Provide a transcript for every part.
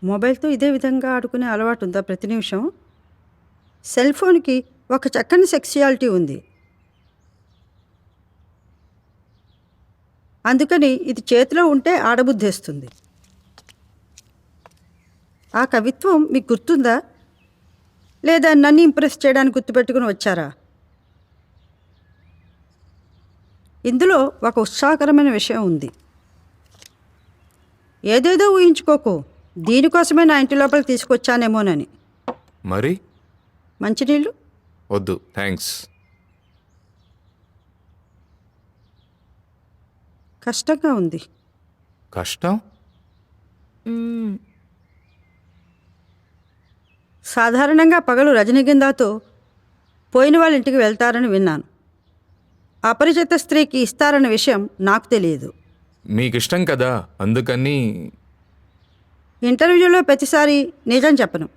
మొబైల్తో ఇదే విధంగా ఆడుకునే అలవాటు ఉందా ప్రతి నిమిషం? సెల్ ఫోన్కి ఒక చక్కని సెక్సుయాలిటీ ఉంది. అందుకని ఇది చేతిలో ఉంటే ఆడబుద్ధేస్తుంది. ఆ కవిత్వం మీకు గుర్తుందా, లేదా నన్ను ఇంప్రెస్ చేయడానికి గుర్తుపెట్టుకుని వచ్చారా? ఇందులో ఒక ఉత్సాహకరమైన విషయం ఉంది. ఏదేదో ఊహించుకోకు, దీనికోసమే నా ఇంటి లోపలికి తీసుకొచ్చానేమోనని. మరి మంచినీళ్ళు? వద్దు, థ్యాంక్స్. కష్టంగా ఉంది. కష్టం? సాధారణంగా పగలు రజనీగంధాతో పోయిన వాళ్ళ ఇంటికి వెళ్తారని విన్నాను. అపరిచిత స్త్రీకి ఇస్తారన్న విషయం నాకు తెలియదు. మీకు ఇష్టం కదా, అందుకని. ఇంటర్వ్యూలో ప్రతిసారి నిజం చెప్పను.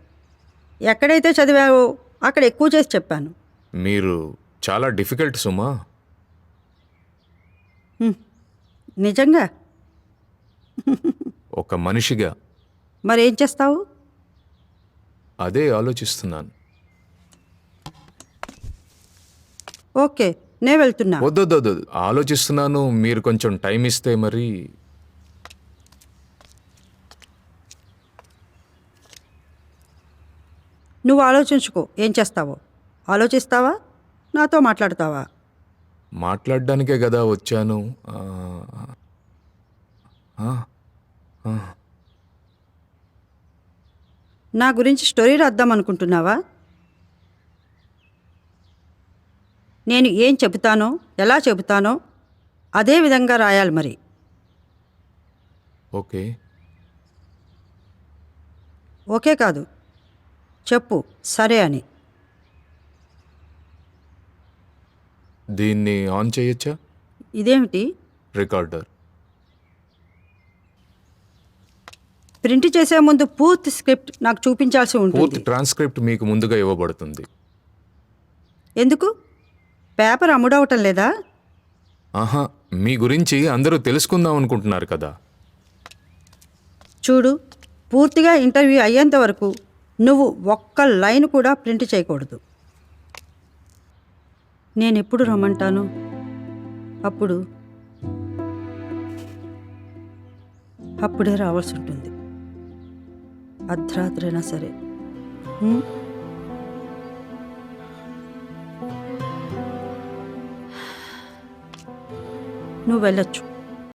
ఎక్కడైతే చదివావో అక్కడ ఎక్కువ చేసి చెప్పాను. మీరు చాలా డిఫికల్ట్ సుమా. నిజంగా? ఒక మనిషిగా. మరేం చేస్తావు? అదే ఆలోచిస్తున్నాను. ఓకే, నే వెళ్తున్నా. వద్దొద్దు, ఆలోచిస్తున్నాను. మీరు కొంచెం టైం ఇస్తే మరి. నువ్వు ఆలోచించుకో ఏం చేస్తావో. ఆలోచిస్తావా, నాతో మాట్లాడతావా? మాట్లాడడానికే కదా వచ్చాను. నా గురించి స్టోరీ రాద్దాం అనుకుంటున్నావా? నేను ఏం చెబుతానో, ఎలా చెబుతానో అదే విధంగా రాయాలి మరి. ఓకే. ఓకే కాదు, చెప్పు సరే అని. దీన్ని ఆన్ చేయొచ్చా? ఇదేమిటి? రికార్డర్. ప్రింట్ చేసే ముందు పూర్తి స్క్రిప్ట్ నాకు చూపించాల్సి పూర్తి ఉంటుంది. ట్రాన్స్క్రిప్ట్ మీకు ముందుగా ఇవ్వబడుతుంది. ఎందుకు? పేపర్ అమ్ముడవటం లేదా? ఆహా, మీ గురించి అందరూ తెలుసుకుందాం అనుకుంటున్నారు కదా. చూడు, పూర్తిగా ఇంటర్వ్యూ అయ్యేంత వరకు నువ్వు ఒక్క లైన్ కూడా ప్రింట్ చేయకూడదు. నేను ఎప్పుడు రమ్మంటాను అప్పుడే రావాల్సి ఉంటుంది. అర్ధరాత్రైనా సరే. నువ్వు వెళ్ళొచ్చు.